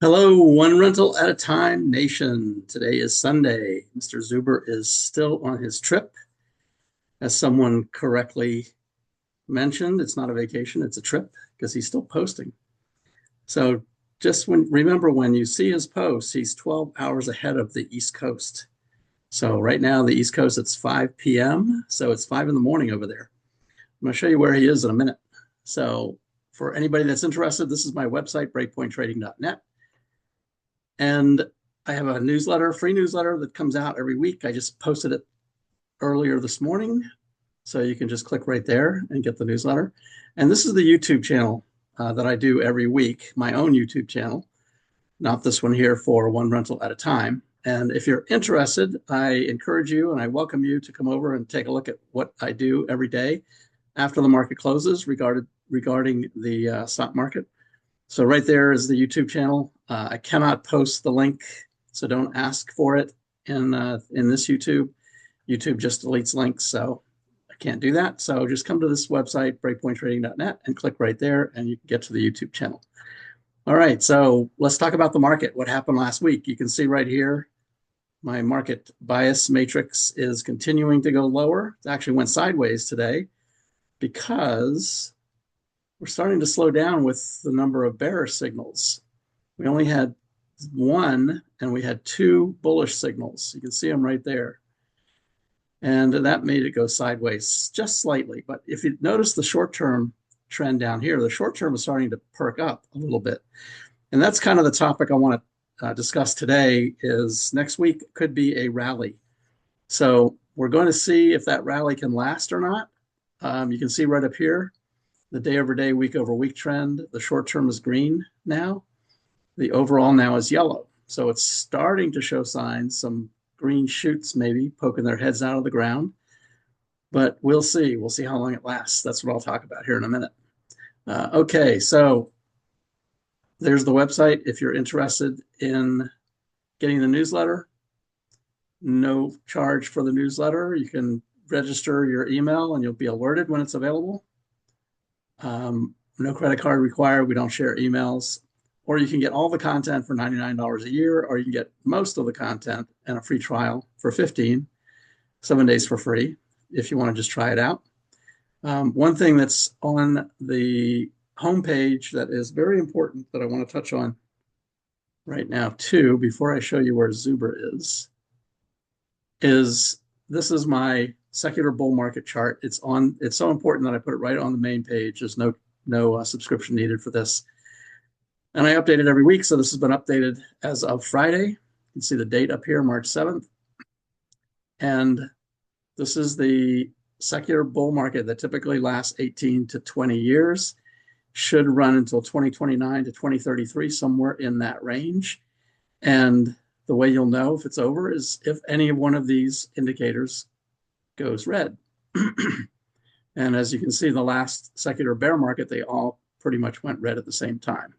Hello, one rental at a time nation. Today is Sunday. Mr. Zuber is still on his trip. As someone correctly mentioned, it's not a vacation, it's a trip because he's still posting. So remember when you see his posts, he's 12 hours ahead of the East Coast. So right now, the East Coast, it's 5 p.m. So it's 5 in the morning over there. I'm going to show you where he is in a minute. So for anybody that's interested, this is my website, breakpointtrading.net. And I have a newsletter, free newsletter that comes out every week. I just posted it earlier this morning. So you can just click right there and get the newsletter. And this is the YouTube channel that I do every week, my own YouTube channel, not this one here for one rental at a time. And if you're interested, I encourage you and I welcome you to come over and take a look at what I do every day after the market closes regarding the stock market. So right there is the YouTube channel. I cannot post the link, so don't ask for it in this YouTube. YouTube just deletes links, so I can't do that. So just come to this website, breakpointtrading.net, and click right there, and you can get to the YouTube channel. All right, so let's talk about the market. What happened last week? You can see right here, my market bias matrix is continuing to go lower. It actually went sideways today because we're starting to slow down with the number of bearish signals. We only had one, and we had two bullish signals. You can see them right there. And that made it go sideways just slightly. But if you notice the short-term trend down here, the short-term is starting to perk up a little bit. And that's kind of the topic I want to discuss today is next week could be a rally. So we're going to see if that rally can last or not. You can see right up here, the day over day, week over week trend. The short term is green now. The overall now is yellow. So it's starting to show signs, some green shoots maybe poking their heads out of the ground. But we'll see. We'll see how long it lasts. That's what I'll talk about here in a minute. Okay, so there's the website. If you're interested in getting the newsletter, no charge for the newsletter. You can register your email and you'll be alerted when it's available. No credit card required. We don't share emails. Or you can get all the content for $99 a year, or you can get most of the content and a free trial for $15, 7 days for free, if you want to just try it out. One thing that's on the homepage that is very important that I want to touch on right now too, before I show you where Zuber is this is my secular bull market chart. It's so important that I put it right on the main page. There's no subscription needed for this. And I update it every week. So this has been updated as of Friday. You can see the date up here, March 7th. And this is the secular bull market that typically lasts 18 to 20 years, should run until 2029 to 2033, somewhere in that range. And the way you'll know if it's over is if any one of these indicators goes red. And as you can see, the last secular bear market, they all pretty much went red at the same time.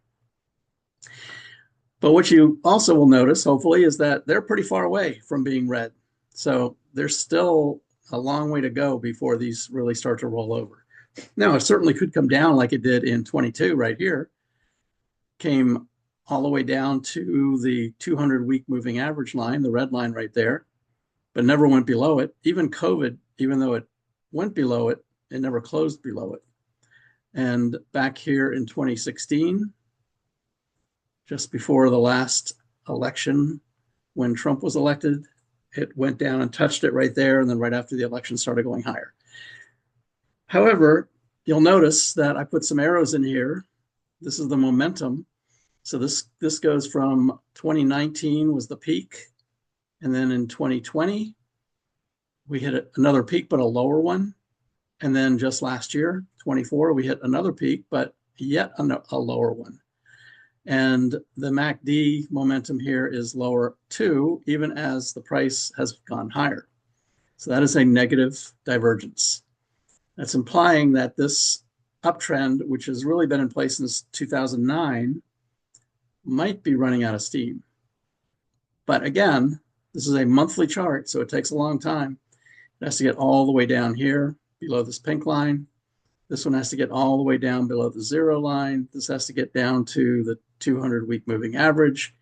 But what you also will notice, hopefully, is that they're pretty far away from being red. So there's still a long way to go before these really start to roll over. Now, it certainly could come down like it did in 22 right here. Came all the way down to the 200-week moving average line, the red line right there, but never went below it. Even COVID, even though it went below it, it never closed below it. And back here in 2016, just before the last election, when Trump was elected, it went down and touched it right there. And then right after the election started going higher. However, you'll notice that I put some arrows in here. This is the momentum. So this goes from 2019 was the peak. And then in 2020, we hit another peak, but a lower one. And then just last year, 24, we hit another peak, but yet a lower one. And the MACD momentum here is lower too, even as the price has gone higher. So that is a negative divergence. That's implying that this uptrend, which has really been in place since 2009, might be running out of steam. But again, this is a monthly chart, so it takes a long time. It has to get all the way down here below this pink line. This one has to get all the way down below the 0 line. This has to get down to the 200-week moving average.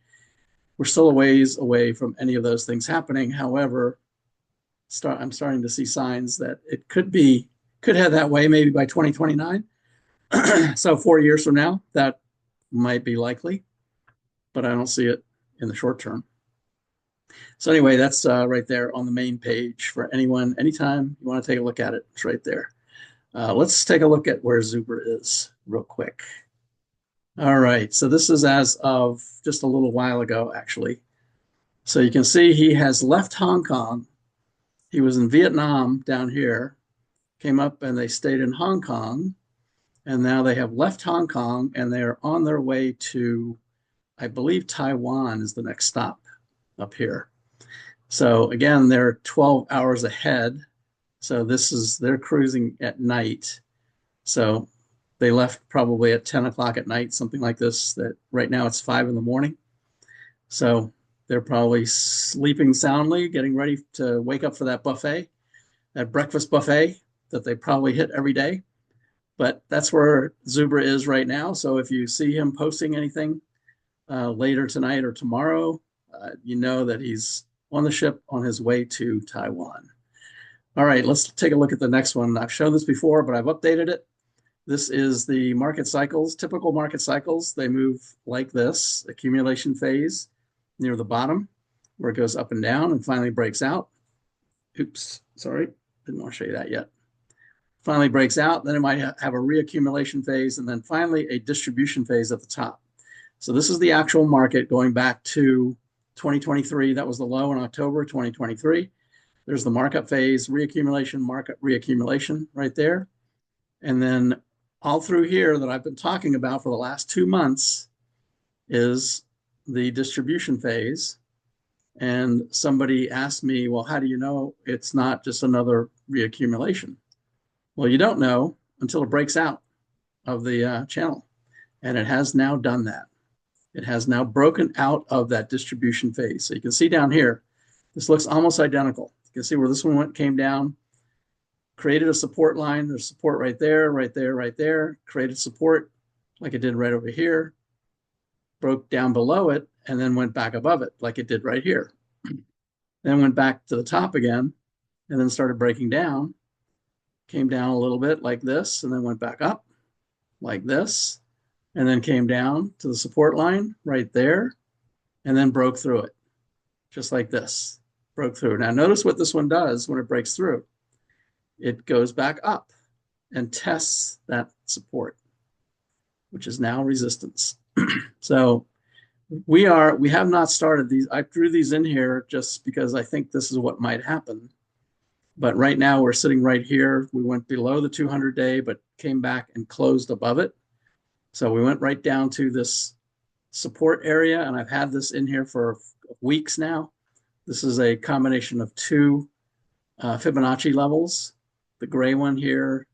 We're still a ways away from any of those things happening. However, I'm starting to see signs that it could head that way maybe by 2029. So 4 years from now, that might be likely, but I don't see it in the short term. So anyway, that's right there on the main page for anyone, anytime you want to take a look at it, it's right there. Let's take a look at where Zuber is real quick. All right, so this is as of just a little while ago, actually. So you can see he has left Hong Kong. He was in Vietnam down here, came up and they stayed in Hong Kong. And now they have left Hong Kong and they're on their way to, I believe, Taiwan is the next stop up here. So again, they're 12 hours ahead. So they're cruising at night. So they left probably at 10 o'clock at night, something like this. That right now it's 5 in the morning. So they're probably sleeping soundly, getting ready to wake up for that buffet, that breakfast buffet that they probably hit every day. But that's where Zuber is right now. So if you see him posting anything later tonight or tomorrow, you know that he's on the ship on his way to Taiwan. All right, let's take a look at the next one. I've shown this before, but I've updated it. This is the market cycles, typical market cycles. They move like this, accumulation phase near the bottom, where it goes up and down and finally breaks out. Oops, sorry, didn't want to show you that yet. Finally breaks out, then it might have a reaccumulation phase, and then finally a distribution phase at the top. So this is the actual market going back to 2023. That was the low in October 2023. There's the markup phase, reaccumulation, markup, reaccumulation right there. And then all through here that I've been talking about for the last 2 months is the distribution phase. And somebody asked me, well, how do you know it's not just another reaccumulation? Well, you don't know until it breaks out of the channel. And it has now done that. It has now broken out of that distribution phase. So you can see down here, this looks almost identical. You can see where this one came down, created a support line. There's support right there, right there, right there. Created support like it did right over here. Broke down below it and then went back above it like it did right here. Then went back to the top again and then started breaking down. Came down a little bit like this and then went back up like this and then came down to the support line right there and then broke through it just like this. Broke through. Now notice what this one does when it breaks through. It goes back up and tests that support, which is now resistance. So we have not started these. I drew these in here just because I think this is what might happen. But right now we're sitting right here. We went below the 200-day, but came back and closed above it. So we went right down to this support area, and I've had this in here for weeks now. This is a combination of 2 Fibonacci levels. The gray one here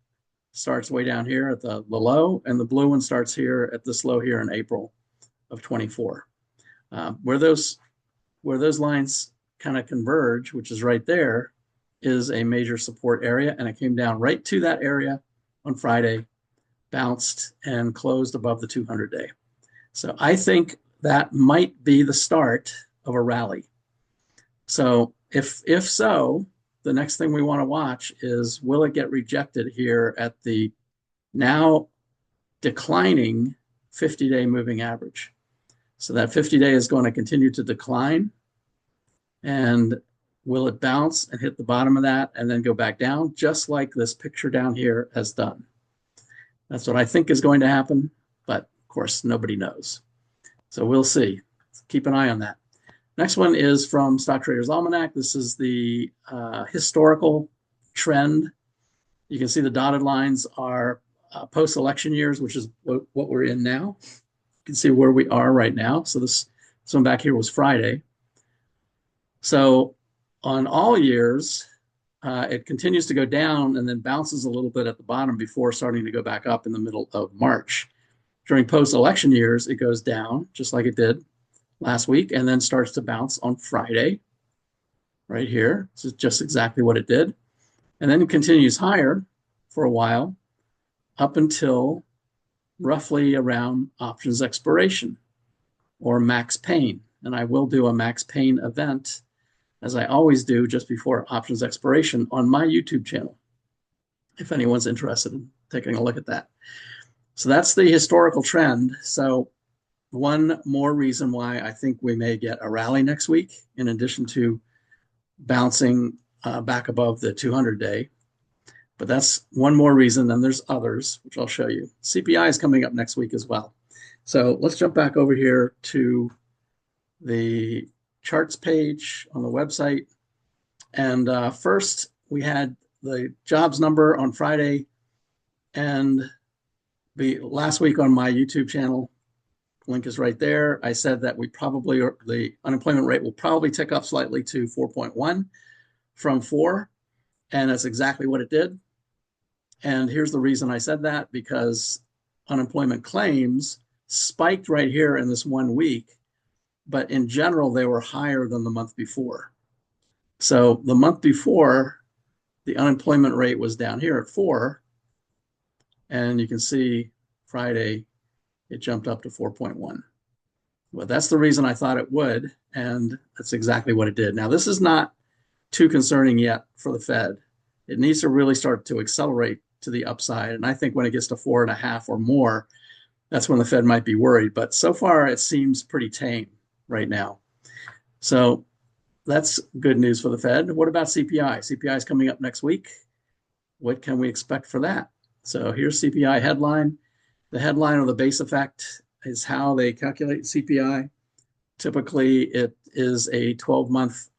starts way down here at the low, and the blue one starts here at this low here in April of 24. Where those lines kind of converge, which is right there, is a major support area, and it came down right to that area on Friday, bounced and closed above the 200-day. So I think that might be the start of a rally. So if so, the next thing we want to watch is, will it get rejected here at the now declining 50-day moving average? So that 50-day is going to continue to decline, and will it bounce and hit the bottom of that and then go back down, just like this picture down here has done? That's what I think is going to happen, but of course, nobody knows. So we'll see. Keep an eye on that. Next one is from Stock Traders Almanac. This is the historical trend. You can see the dotted lines are post-election years, which is what we're in now. You can see where we are right now. So this one back here was Friday. So on all years, it continues to go down and then bounces a little bit at the bottom before starting to go back up in the middle of March. During post-election years, it goes down just like it did last week and then starts to bounce on Friday right here. This is just exactly what it did. And then it continues higher for a while up until roughly around options expiration. or Max Pain. And I will do a Max Pain event, as I always do, just before options expiration on my YouTube channel, if anyone's interested in taking a look at that. So that's the historical trend. So one more reason why I think we may get a rally next week, in addition to bouncing back above the 200-day. But that's one more reason, and there's others, which I'll show you. CPI is coming up next week as well. So let's jump back over here to the charts page on the website. And first, we had the jobs number on Friday, and last week on my YouTube channel, link is right there. I said that the unemployment rate will probably tick up slightly to 4.1 from 4, and that's exactly what it did. And here's the reason I said that, because unemployment claims spiked right here in this 1 week, but in general, they were higher than the month before. So the month before, the unemployment rate was down here at 4, and you can see Friday, it jumped up to 4.1. Well, that's the reason I thought it would, and that's exactly what it did. Now, this is not too concerning yet for the Fed. It needs to really start to accelerate to the upside, and I think when it gets to 4.5 or more, that's when the Fed might be worried. But so far, it seems pretty tame right now. So that's good news for the Fed. What about CPI? CPI is coming up next week. What can we expect for that? So here's CPI headline. The headline, or the base effect, is how they calculate CPI. Typically, it is a 12-month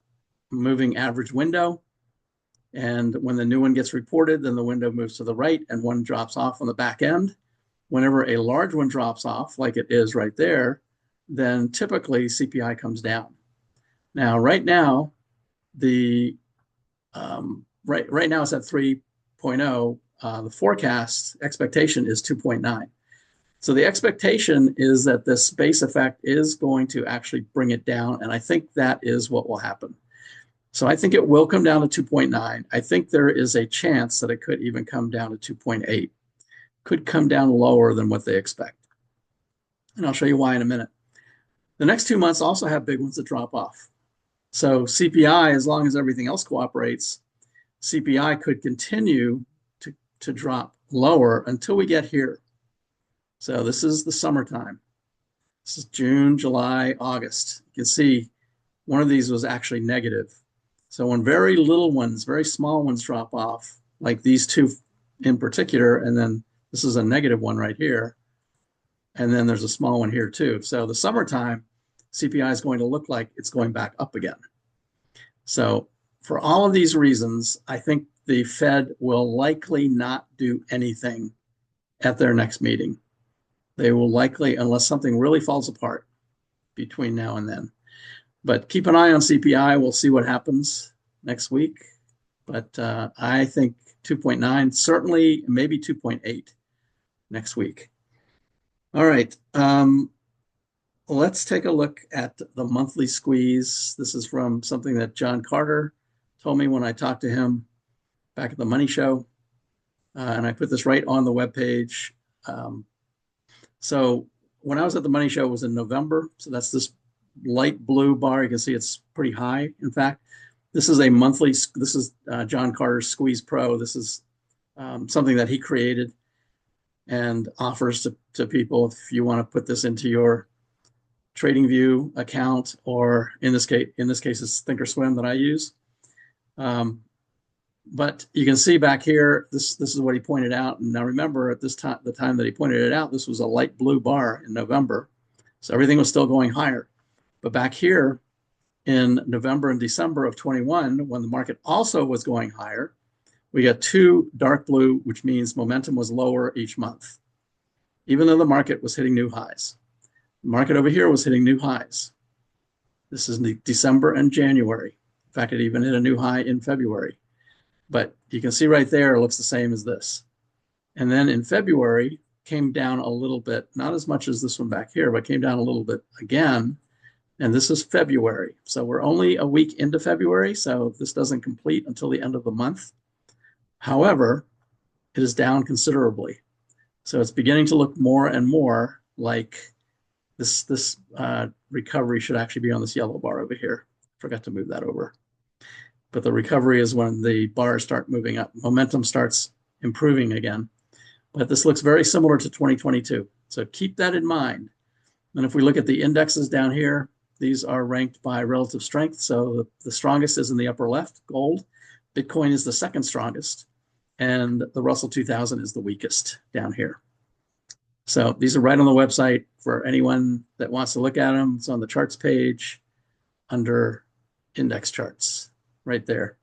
moving average window. And when the new one gets reported, then the window moves to the right and one drops off on the back end. Whenever a large one drops off, like it is right there, then typically CPI comes down. Now, right now, right now it's at 3.0. The forecast expectation is 2.9. So the expectation is that this base effect is going to actually bring it down, and I think that is what will happen. So I think it will come down to 2.9. I think there is a chance that it could even come down to 2.8. Could come down lower than what they expect. And I'll show you why in a minute. The next 2 months also have big ones that drop off. So CPI, as long as everything else cooperates, CPI could continue to drop lower until we get here. So this is the summertime. This is June, July, August. You can see one of these was actually negative. So when very little ones, very small ones drop off, like these two in particular, and then this is a negative one right here, and then there's a small one here too. So the summertime, CPI is going to look like it's going back up again. So for all of these reasons, I think the Fed will likely not do anything at their next meeting. They will likely, unless something really falls apart between now and then. But keep an eye on CPI. We'll see what happens next week. But I think 2.9, certainly maybe 2.8 next week. All right. Let's take a look at the monthly squeeze. This is from something that John Carter told me when I talked to him back at the Money Show. And I put this right on the webpage. So when I was at the Money Show, it was in November. So that's this light blue bar. You can see it's pretty high. In fact, this is a monthly, this is John Carter's Squeeze Pro. This is something that he created and offers to people if you want to put this into your TradingView account, or in this case it's Thinkorswim that I use. But you can see back here, this is what he pointed out. And now remember, at this time, the time that he pointed it out, this was a light blue bar in November. So everything was still going higher. But back here in November and December of 21, when the market also was going higher, we got two dark blue, which means momentum was lower each month, even though the market was hitting new highs. The market over here was hitting new highs. This is December and January. In fact, it even hit a new high in February. But you can see right there, it looks the same as this. And then in February, came down a little bit, not as much as this one back here, but came down a little bit again. And this is February. So we're only a week into February, so this doesn't complete until the end of the month. However, it is down considerably. So it's beginning to look more and more like this recovery should actually be on this yellow bar over here. Forgot to move that over. But the recovery is when the bars start moving up. Momentum starts improving again. But this looks very similar to 2022. So keep that in mind. And if we look at the indexes down here, these are ranked by relative strength. So the strongest is in the upper left, gold. Bitcoin is the second strongest. And the Russell 2000 is the weakest down here. So these are right on the website for anyone that wants to look at them. It's on the charts page under index charts right there.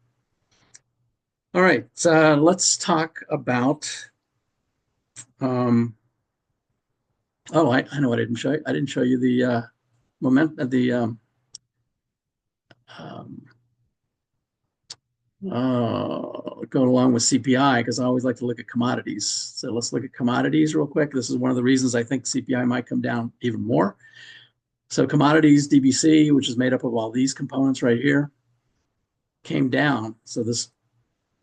All right, so let's talk about, oh, I know what I didn't show you. I didn't show you the go along with CPI, because I always like to look at commodities. So let's look at commodities real quick. This is one of the reasons I think CPI might come down even more. So commodities, DBC, which is made up of all these components right here, came down. So this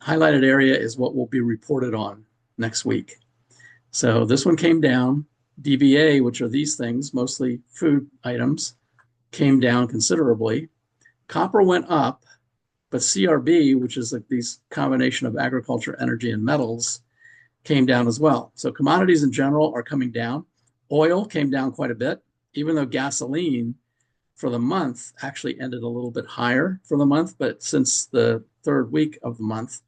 highlighted area is what will be reported on next week. So this one came down. DBA, which are these things, mostly food items, came down considerably. Copper went up, but CRB, which is like these combination of agriculture, energy, and metals, came down as well. So commodities in general are coming down. Oil came down quite a bit, even though gasoline for the month actually ended a little bit higher for the month. But since the third week of the month,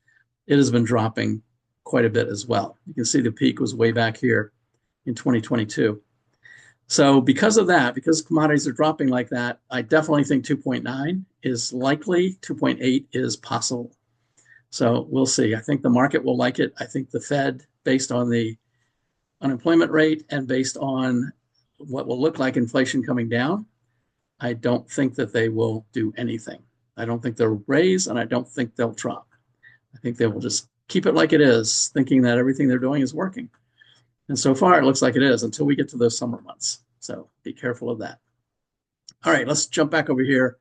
it has been dropping quite a bit as well. You can see the peak was way back here in 2022. So because of that, because commodities are dropping like that, I definitely think 2.9 is likely. 2.8 is possible. So we'll see. I think the market will like it. I think the Fed, based on the unemployment rate and based on what will look like inflation coming down, I don't think that they will do anything. I don't think they'll raise, and I don't think they'll drop. I think they will just keep it like it is, thinking that everything they're doing is working. And so far, it looks like it is until we get to those summer months. So be careful of that. All right, let's jump back over here.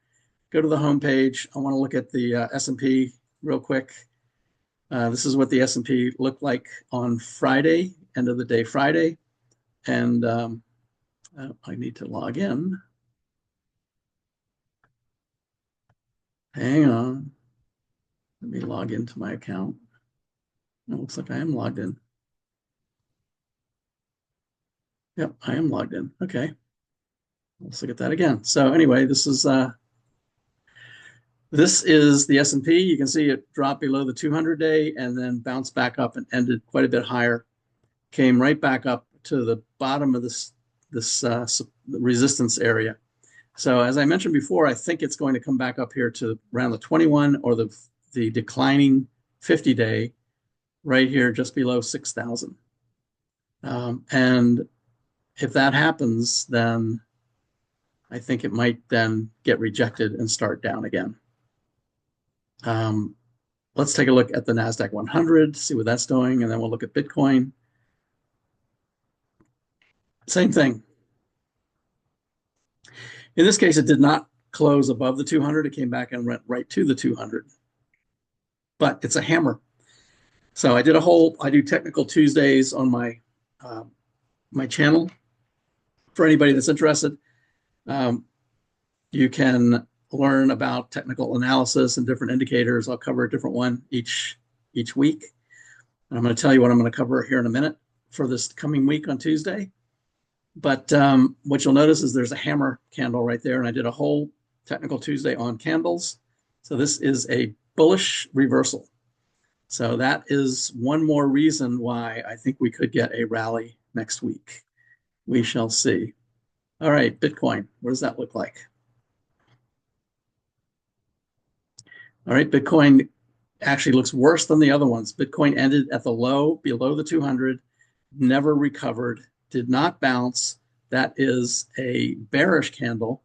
Go to the home page. I want to look at the S&P real quick. This is what the S&P looked like on Friday, end of the day Friday. And I need to log in. Hang on. Let me log into my account. It looks like I am logged in. Yep, I am logged in. Okay. Let's look at that again. So anyway, this is the S&P. You can see it dropped below the 200-day and then bounced back up and ended quite a bit higher. Came right back up to the bottom of this resistance area. So as I mentioned before, I think it's going to come back up here to around the 21 or the declining 50-day right here just below 6,000. And if that happens, then I think it might then get rejected and start down again. Let's take a look at the NASDAQ 100, see what that's doing, and then we'll look at Bitcoin. Same thing. In this case, it did not close above the 200. It came back and went right to the 200. But it's a hammer. So I do Technical Tuesdays on my my channel. For anybody that's interested, you can learn about technical analysis and different indicators. I'll cover a different one each week. And I'm going to tell you what I'm going to cover here in a minute for this coming week on Tuesday. But what you'll notice is there's a hammer candle right there. And I did a whole Technical Tuesday on candles. So this is a bullish reversal. So that is one more reason why I think we could get a rally next week. We shall see. All right, Bitcoin, what does that look like? All right, Bitcoin actually looks worse than the other ones. Bitcoin ended at the low below the 200, never recovered, did not bounce. That is a bearish candle.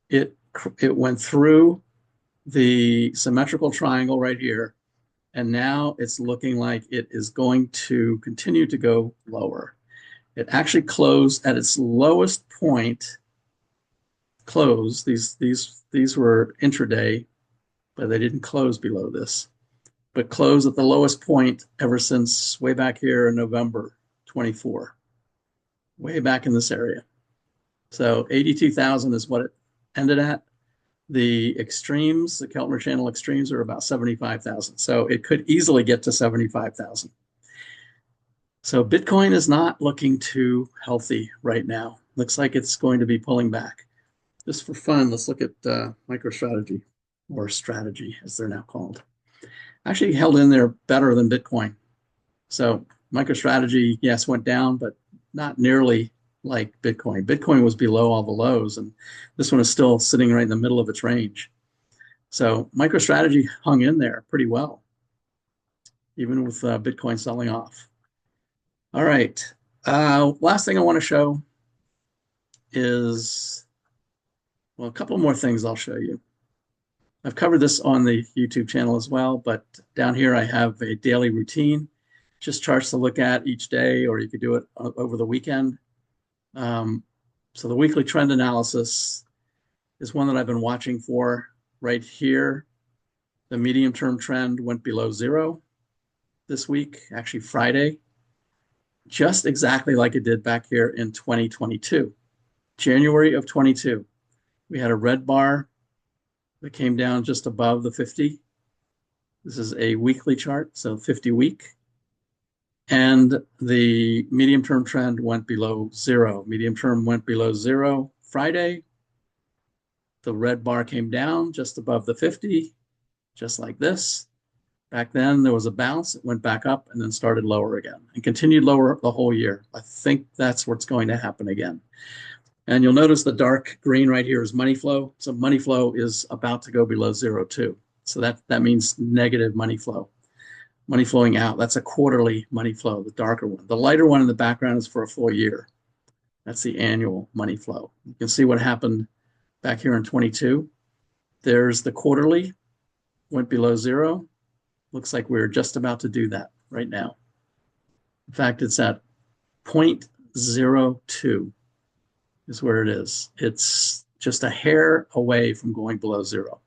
It went through the symmetrical triangle right here, and now it's looking like it is going to continue to go lower. It actually closed at its lowest point. These were intraday, but they didn't close below this, but closed at the lowest point ever since way back here in November 24, way back in this area. So 82,000 is what it ended at. The extremes, the Keltner channel extremes are about 75,000. So it could easily get to 75,000. So Bitcoin is not looking too healthy right now. Looks like it's going to be pulling back. Just for fun, let's look at MicroStrategy, or strategy as they're now called. Actually held in there better than Bitcoin. So MicroStrategy, yes, went down, but not nearly like Bitcoin. Bitcoin was below all the lows, and this one is still sitting right in the middle of its range. So MicroStrategy hung in there pretty well, even with Bitcoin selling off. All right. Last thing I want to show is, well, a couple more things I'll show you. I've covered this on the YouTube channel as well, but down here I have a daily routine, just charts to look at each day, or you could do it over the weekend. So the weekly trend analysis is one that I've been watching for right here. The medium-term trend went below zero this week, actually Friday, just exactly like it did back here in 2022. January of 22, we had a red bar that came down just above the 50. This is a weekly chart, so 50 week. And the medium-term trend went below zero. Medium-term went below zero Friday. The red bar came down just above the 50, just like this. Back then, there was a bounce. It went back up and then started lower again and continued lower the whole year. I think that's what's going to happen again. And you'll notice the dark green right here is money flow. So money flow is about to go below zero too. So that means negative money flow. Money flowing out, that's a quarterly money flow, the darker one. The lighter one in the background is for a full year. That's the annual money flow. You can see what happened back here in 22. There's the quarterly, went below zero. Looks like we're just about to do that right now. In fact, it's at 0.02 is where it is. It's just a hair away from going below zero.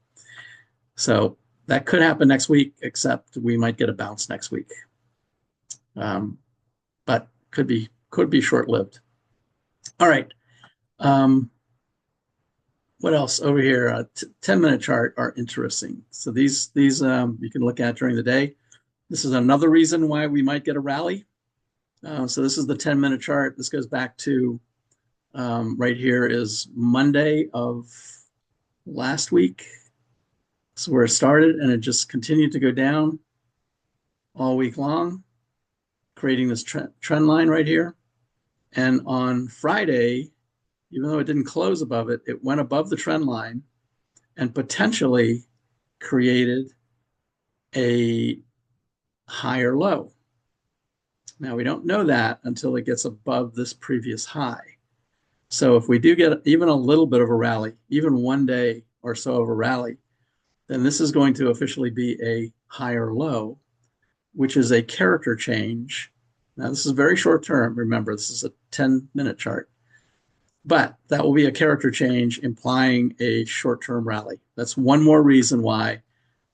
So that could happen next week, except we might get a bounce next week. But could be short-lived. All right. What else over here? 10-minute chart are interesting. So these you can look at during the day. This is another reason why we might get a rally. So this is the 10-minute chart. This goes back to right here is Monday of last week. This is where it started, and it just continued to go down all week long, creating this trend line right here. And on Friday, even though it didn't close above it, it went above the trend line and potentially created a higher low. Now, we don't know that until it gets above this previous high. So if we do get even a little bit of a rally, even one day or so of a rally, then this is going to officially be a higher low, which is a character change. Now, this is very short term. Remember, this is a 10-minute chart. But that will be a character change implying a short-term rally. That's one more reason why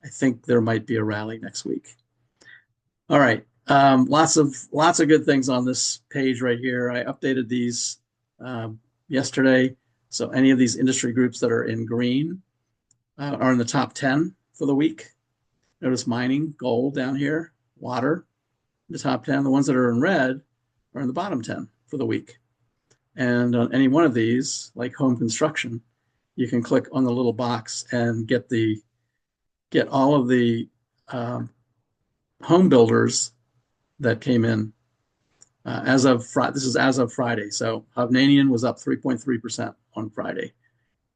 I think there might be a rally next week. All right. Lots of good things on this page right here. I updated these yesterday. So any of these industry groups that are in green are in the top 10 for the week. Notice mining, gold down here, water, the top 10. The ones that are in red are in the bottom 10 for the week. And on any one of these, like home construction, you can click on the little box and get all of the home builders that came in as of Friday. This is as of Friday. So Hovnanian was up 3.3% on Friday.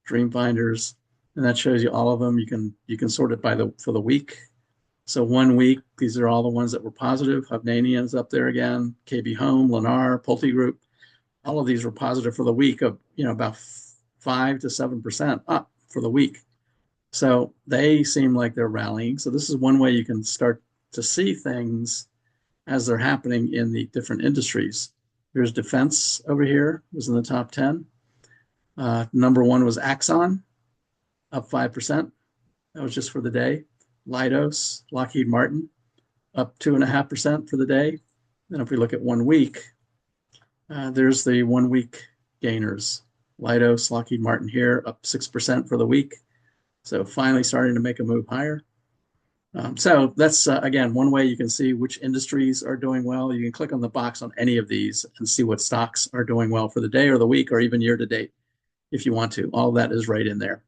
Dreamfinders, and that shows you all of them. You can sort it for the week. So 1 week, these are all the ones that were positive. Hovnanian's up there again. KB Home, Lennar, Pulte Group. All of these were positive for the week of about 5 to 7% up for the week. So they seem like they're rallying. So this is one way you can start to see things as they're happening in the different industries. Here's defense over here, was in the top 10. Number one was Axon, up 5%. That was just for the day. Leidos, Lockheed Martin, up 2.5% for the day. Then if we look at 1 week, there's the 1 week gainers Leidos, Lockheed Martin here, up 6% for the week. So finally starting to make a move higher. So that's, again, one way you can see which industries are doing well. You can click on the box on any of these and see what stocks are doing well for the day or the week or even year to date if you want to. All that is right in there.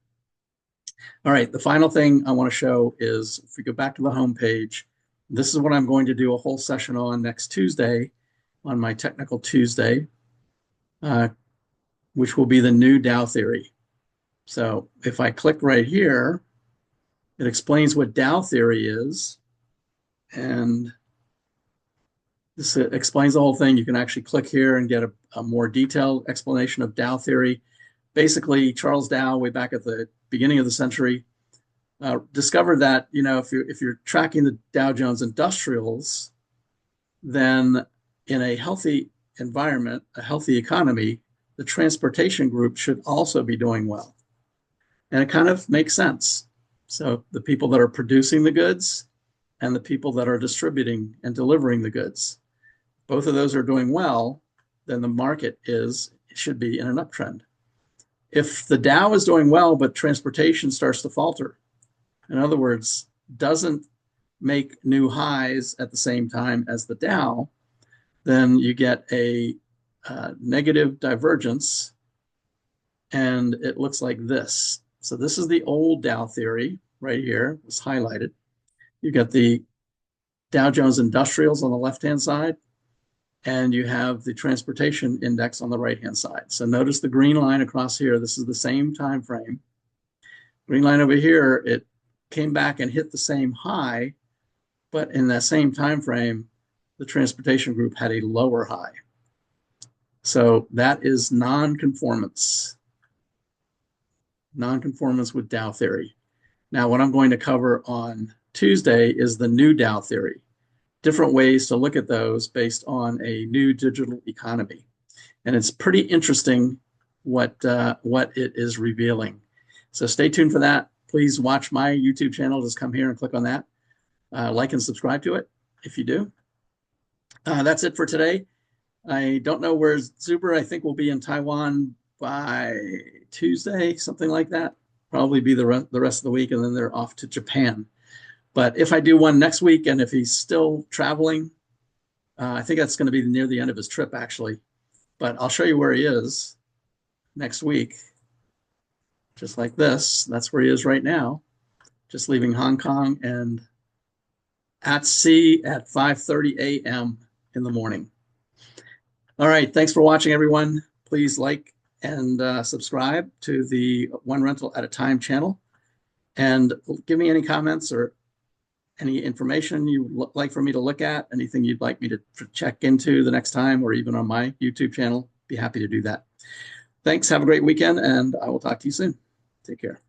All right, the final thing I want to show is if we go back to the home page, this is what I'm going to do a whole session on next Tuesday, on my Technical Tuesday, which will be the new Dow theory. So if I click right here, it explains what Dow theory is. And this explains the whole thing. You can actually click here and get a more detailed explanation of Dow theory. Basically, Charles Dow, way back at the beginning of the century, discovered that, you know, if you're tracking the Dow Jones Industrials, then in a healthy environment, a healthy economy, the transportation group should also be doing well. And it kind of makes sense. So the people that are producing the goods and the people that are distributing and delivering the goods, both of those are doing well, then the market should be in an uptrend. If the Dow is doing well, but transportation starts to falter, in other words, doesn't make new highs at the same time as the Dow, then you get a negative divergence, and it looks like this. So this is the old Dow theory right here. It's highlighted. You got the Dow Jones Industrials on the left-hand side, and you have the transportation index on the right-hand side. So notice the green line across here. This is the same time frame. Green line over here, it came back and hit the same high, but in that same time frame, the transportation group had a lower high. So that is non-conformance. Non-conformance with Dow theory. Now, what I'm going to cover on Tuesday is the new Dow theory. Different ways to look at those based on a new digital economy. And it's pretty interesting what it is revealing. So stay tuned for that. Please watch my YouTube channel. Just come here and click on that. Like and subscribe to it if you do. That's it for today. I don't know where Zuber, I think, will be in Taiwan by Tuesday, something like that. Probably be the rest of the week, and then they're off to Japan. But if I do one next week, and if he's still traveling, I think that's going to be near the end of his trip, actually. But I'll show you where he is next week, just like this. That's where he is right now, just leaving Hong Kong and at sea at 5:30 a.m. in the morning. All right, thanks for watching, everyone. Please like and subscribe to the One Rental at a Time channel. And give me any comments or any information you'd like for me to look at, anything you'd like me to check into the next time, or even on my YouTube channel. Be happy to do that. Thanks. Have a great weekend, and I will talk to you soon. Take care.